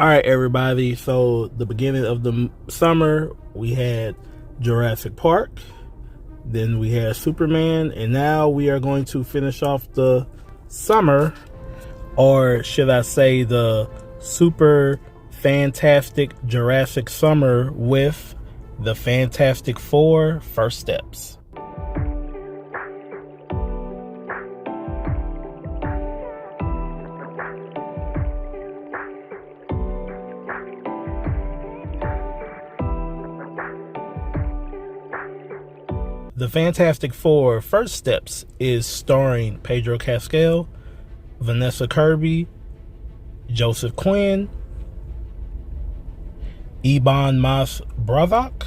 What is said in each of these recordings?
All right, everybody. So the beginning of the summer, we had Jurassic Park. Then we had Superman. And now we are going to finish off the summer, or should I say the super fantastic Jurassic summer, with the Fantastic Four: First Steps. The Fantastic Four: First Steps is starring Pedro Pascal, Vanessa Kirby, Joseph Quinn, Ebon Moss-Bachrach,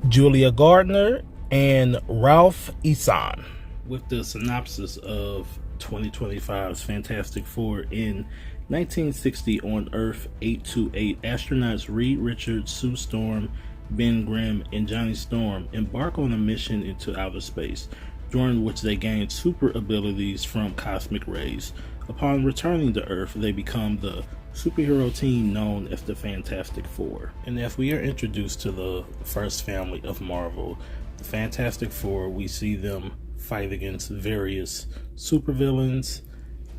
Julia Gardner, and Ralph Isan. With the synopsis of 2025's Fantastic Four: in 1960 on Earth 828, astronauts Reed Richards, Sue Storm, Ben Grimm, and Johnny Storm embark on a mission into outer space, during which they gain super abilities from cosmic rays. Upon returning to Earth, they become the superhero team known as the Fantastic Four. And as we are introduced to the first family of Marvel, the Fantastic Four, we see them fight against various supervillains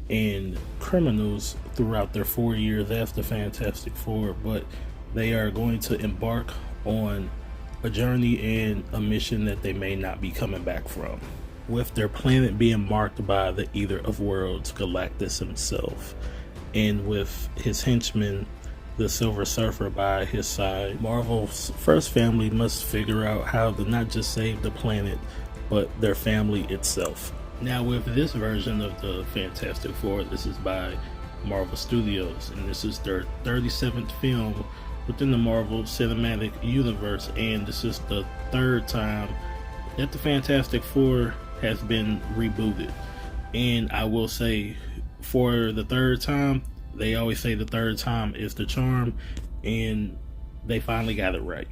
and criminals throughout their 4 years as the Fantastic Four, but they are going to embark on a journey and a mission that they may not be coming back from, with their planet being marked by the Eater of Worlds, Galactus himself, and with his henchman, the Silver Surfer, by his side. Marvel's first family must figure out how to not just save the planet, but their family itself. Now, with this version of the Fantastic Four, this is by Marvel Studios, and this is their 37th film within the Marvel Cinematic Universe, and this is the third time that the Fantastic Four has been rebooted. And I will say, for the third time, they always say the third time is the charm, and they finally got it right.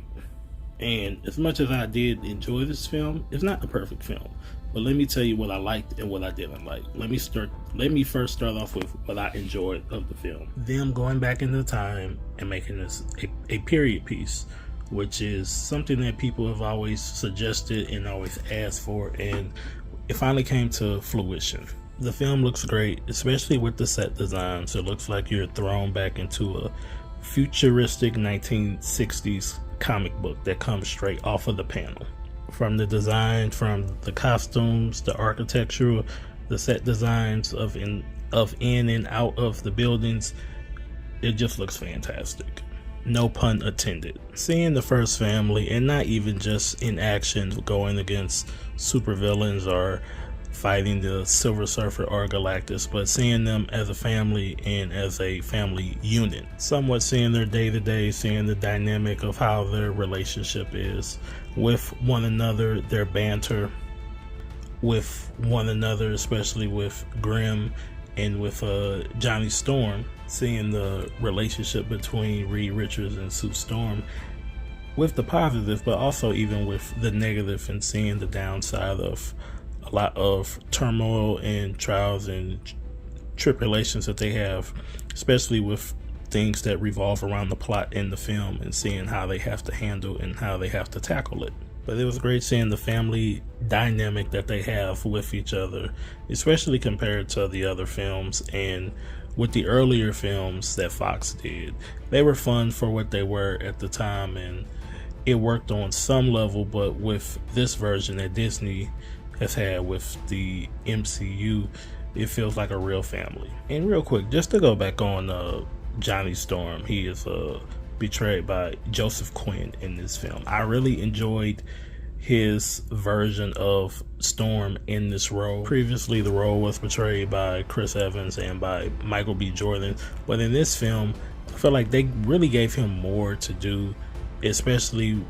And as much as I did enjoy this film, it's not the perfect film, but let me tell you what I liked and what I didn't like. Let me first start off with what I enjoyed of the film. Them going back into time and making this a period piece, which is something that people have always suggested and always asked for, and it finally came to fruition. The film looks great, especially with the set designs. It looks like you're thrown back into a futuristic 1960s comic book that comes straight off of the panel. From the design, from the costumes, the architecture, the set designs of in and out of the buildings, it just looks fantastic. No pun intended. Seeing the first family, and not even just in action going against supervillains or fighting the Silver Surfer or Galactus, but seeing them as a family and as a family unit. Somewhat seeing their day-to-day, seeing the dynamic of how their relationship is with one another, their banter with one another, especially with Grimm and with Johnny Storm, seeing the relationship between Reed Richards and Sue Storm, with the positive, but also even with the negative, and seeing the downside of a lot of turmoil and trials and tribulations that they have, especially with things that revolve around the plot in the film, and seeing how they have to handle and how they have to tackle it. But it was great seeing the family dynamic that they have with each other, especially compared to the other films and with the earlier films that Fox did. They were fun for what they were at the time, and it worked on some level, but with this version that Disney has had with the MCU, it feels like a real family. And real quick, just to go back on Johnny Storm, he is betrayed by Joseph Quinn in this film. I really enjoyed his version of Storm in this role. Previously, the role was portrayed by Chris Evans and by Michael B. Jordan, but in this film, I feel like they really gave him more to do, especially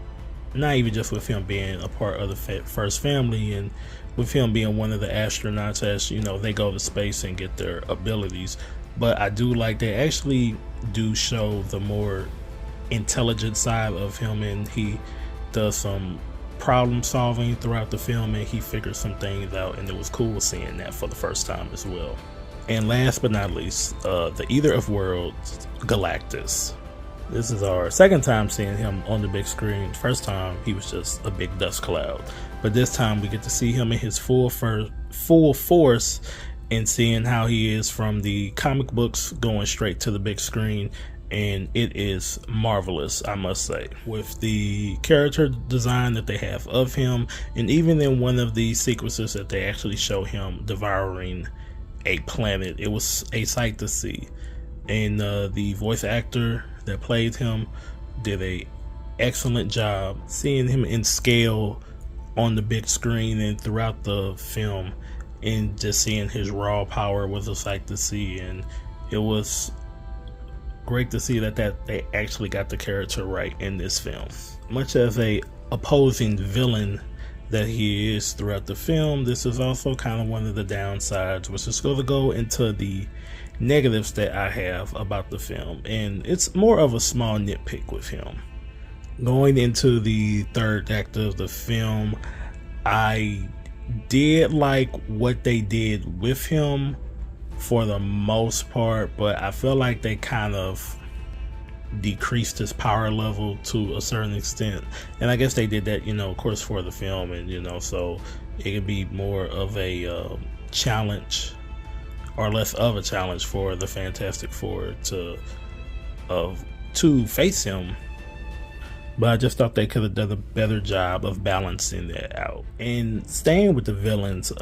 not even just with him being a part of the first family, and with him being one of the astronauts, as you know, they go to space and get their abilities. But I do like they actually do show the more intelligent side of him, and he does some problem solving throughout the film, and he figures some things out, and it was cool seeing that for the first time as well. And last but not least, the Eater of Worlds, Galactus. This is our second time seeing him on the big screen. First time, he was just a big dust cloud. But this time, we get to see him in his full force and seeing how he is from the comic books going straight to the big screen. And it is marvelous, I must say, with the character design that they have of him. And even in one of the sequences that they actually show him devouring a planet, it was a sight to see. And the voice actor that played him did a excellent job. Seeing him in scale on the big screen and throughout the film, and just seeing his raw power was a sight to see. And it was great to see that they actually got the character right in this film. Much as a opposing villain that he is throughout the film, this is also kind of one of the downsides, which is going to go into the negatives that I have about the film. And it's more of a small nitpick with him. Going into the third act of the film, I did like what they did with him for the most part, but I feel like they kind of decreased his power level to a certain extent. And I guess they did that, of course, for the film, and so it could be more of a challenge, or less of a challenge, for the Fantastic Four to face him. But I just thought they could have done a better job of balancing that out. And staying with the villains,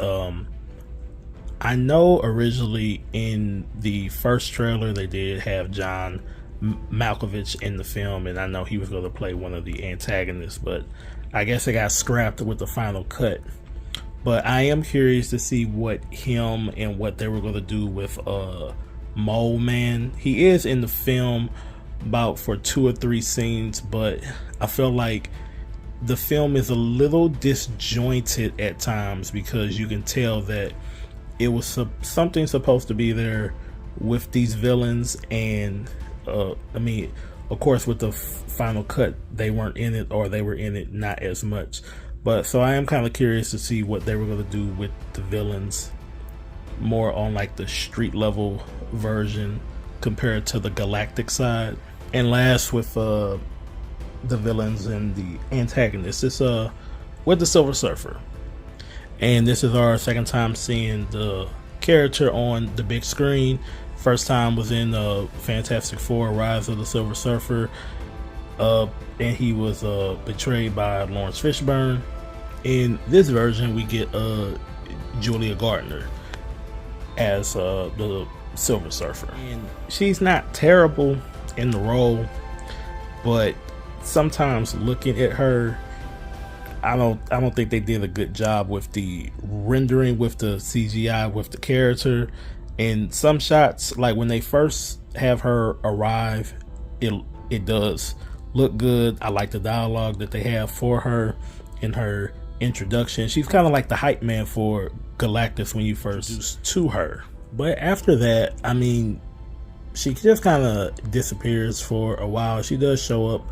I know originally in the first trailer they did have John Malkovich in the film, and I know he was going to play one of the antagonists, but I guess it got scrapped with the final cut. But I am curious to see what him and what they were going to do with Mole Man. He is in the film about for 2 or 3 scenes, but I feel like the film is a little disjointed at times, because you can tell that it was something supposed to be there with these villains, and of course with the final cut they weren't in it, or they were in it not as much. But so I am kind of curious to see what they were going to do with the villains, more on like the street level version compared to the galactic side. And last, with the villains and the antagonists, it's with the Silver Surfer. And this is our second time seeing the character on the big screen. First time was in Fantastic Four: Rise of the Silver Surfer, and he was betrayed by Lawrence Fishburne. In this version, we get Julia Gardner as the Silver Surfer, and she's not terrible in the role, but sometimes looking at her, I don't think they did a good job with the rendering, with the CGI, with the character. In some shots, like when they first have her arrive, it does look good. I like the dialogue that they have for her in her introduction. She's kind of like the hype man for Galactus when you first introduced to her. But after that, she just kind of disappears for a while. She does show up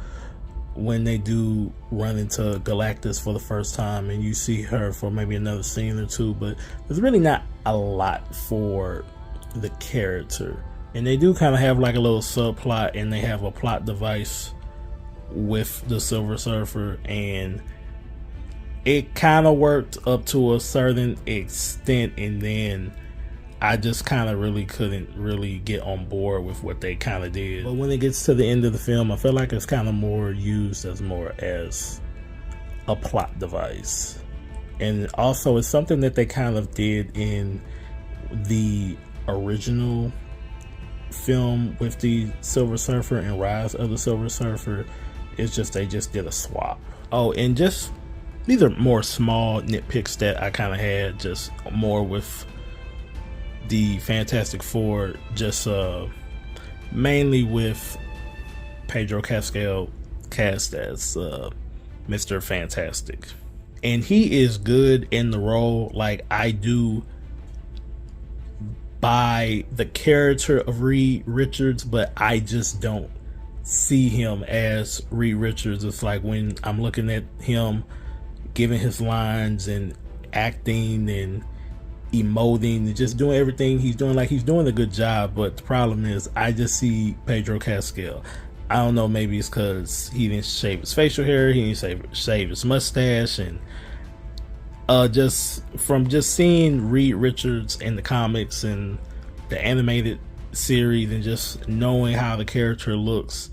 when they do run into Galactus for the first time, and you see her for maybe another scene or two, but there's really not a lot for the character. And they do kind of have like a little subplot, and they have a plot device with the Silver Surfer, and it kind of worked up to a certain extent, and then I just kind of really couldn't really get on board with what they kind of did. But when it gets to the end of the film, I feel like it's kind of more used as a plot device. And also it's something that they kind of did in the original film with the Silver Surfer and Rise of the Silver Surfer. It's just they just did a swap. Oh, and just these are more small nitpicks that I kind of had, just more with the Fantastic Four, just mainly with Pedro Pascal cast as Mr. Fantastic. And he is good in the role. Like, I do buy the character of Reed Richards, but I just don't see him as Reed Richards. It's like when I'm looking at him giving his lines and acting, and emoting and just doing everything he's doing. Like, he's doing a good job, but the problem is I just see Pedro Pascal. I don't know, maybe it's because he didn't shave his facial hair, he didn't shave his mustache, and just from just seeing Reed Richards in the comics and the animated series and just knowing how the character looks,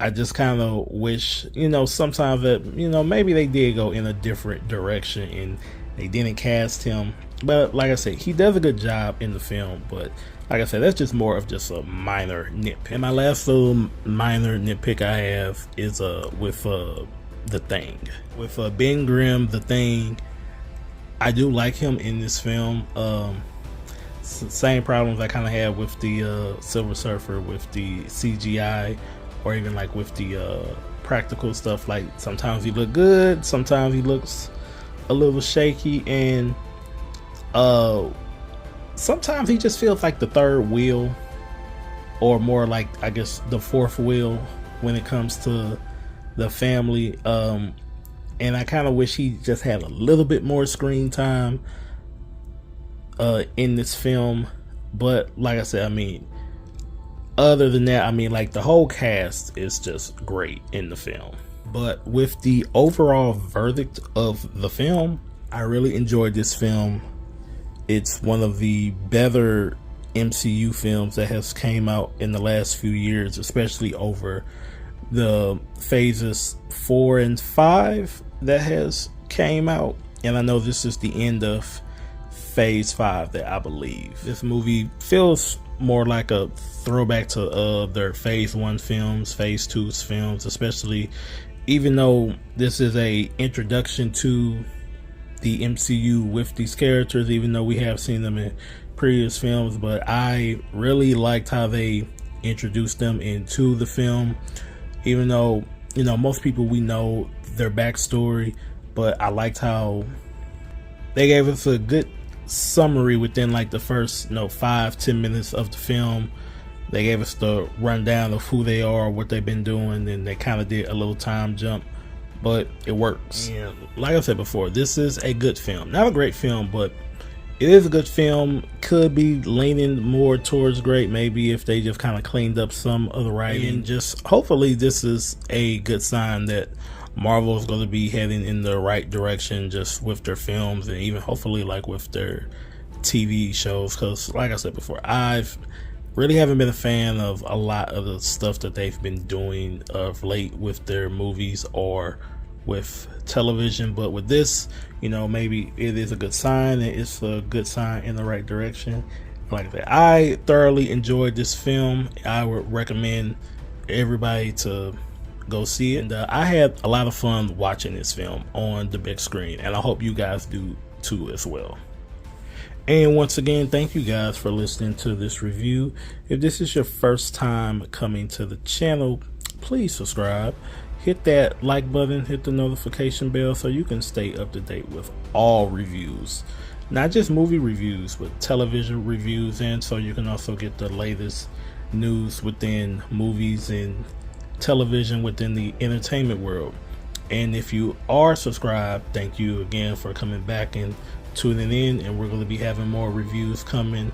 I just kind of wish, sometimes that, maybe they did go in a different direction and they didn't cast him. But like I said, he does a good job in the film, but like I said, that's just more of just a minor nitpick. And my last little minor nitpick I have is with The Thing. With Ben Grimm, The Thing, I do like him in this film. Same problems I kind of had with the Silver Surfer, with the CGI, or even like with the practical stuff. Like, sometimes he look good, sometimes he looks a little shaky, and sometimes he just feels like the third wheel, or more like, I guess, the fourth wheel when it comes to the family. And I kind of wish he just had a little bit more screen time in this film. But like I said, other than that, like, the whole cast is just great in the film. But with the overall verdict of the film, I really enjoyed this film. It's one of the better MCU films that has came out in the last few years, especially over the phases 4 and 5 that has came out. And I know this is the end of phase 5 that I believe. This movie feels more like a throwback to their phase 1 films, phase 2 films, especially, even though this is a introduction to the MCU with these characters, even though we have seen them in previous films. But I really liked how they introduced them into the film, even though, most people, we know their backstory, but I liked how they gave us a good summary within like the first 5-10 minutes of the film. They gave us the rundown of who they are, what they've been doing, and they kind of did a little time jump, but it works. And like I said before, this is a good film. Not a great film, but it is a good film. Could be leaning more towards great, maybe, if they just kind of cleaned up some of the writing. And just hopefully this is a good sign that Marvel is going to be heading in the right direction, just with their films, and even hopefully like with their TV shows. Because like I said before, I've really haven't been a fan of a lot of the stuff that they've been doing of late with their movies or with television. But with this, maybe it is a good sign, and it's a good sign in the right direction. Like that, I thoroughly enjoyed this film. I would recommend everybody to go see it, and I had a lot of fun watching this film on the big screen, and I hope you guys do too as well. And once again, thank you guys for listening to this review. If this is your first time coming to the channel, please subscribe, hit that like button, hit the notification bell so you can stay up to date with all reviews, not just movie reviews, but television reviews, and so you can also get the latest news within movies and television within the entertainment world. And if you are subscribed, thank you again for coming back and tuning in. And we're going to be having more reviews coming,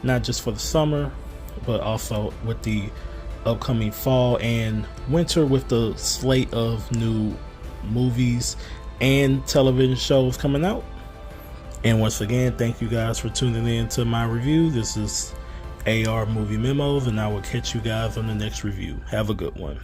not just for the summer, but also with the upcoming fall and winter, with the slate of new movies and television shows coming out. And once again, thank you guys for tuning in to my review. This is AR Movie Memos, and I will catch you guys on the next review. Have a good one.